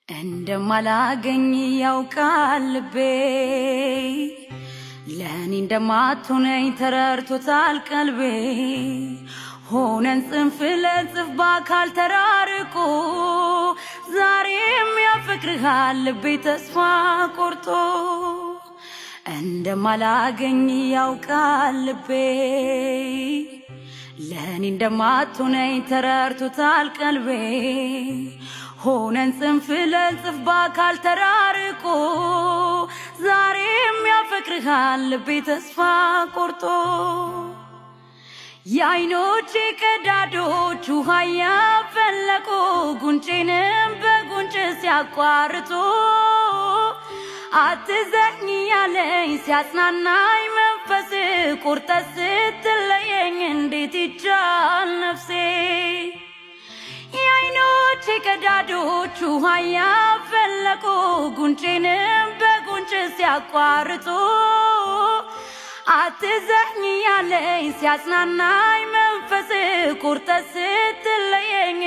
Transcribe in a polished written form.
እንደማላገኝ ያውቃል ልቤ ለኔ እንደማትሆነኝ ተረድቶታል ቀልቤ ሆነን ጽንፍ ለጽንፍ በአካል ተራርቆ ዛሬም ያፈቅርሃል ልቤ ተስፋ ቆርጦ እንደማላገኝ ያውቃል ልቤ ለኔ እንደማትሆነኝ ተረድቶታል ቀልቤ ሆነን ጽንፍ ለጽንፍ በአካል ተራርቆ ዛሬም ያፈቅርሃል ልቤ ተስፋ ቆርጦ የዓይኖቼ ቀዳዳዎች ውሃ ያፈለቁ ጉንጬንም በጉንጭ ሲያቋርጡ አትዘኝ ያለኝ ሲያጽናናኝ መንፈስ ቁርጠት ስትለየኝ እንዴት ይቻል ነፍሴ የዓይኖቼ ቀዳዳዎች ውሃ ያፈለቁ ጉንጬንም በጉንጭ ሲያቋርጡ አትዘኝ ያለኝ ሲያጽናናኝ መንፈስ ቁርጠት ስትለየኝ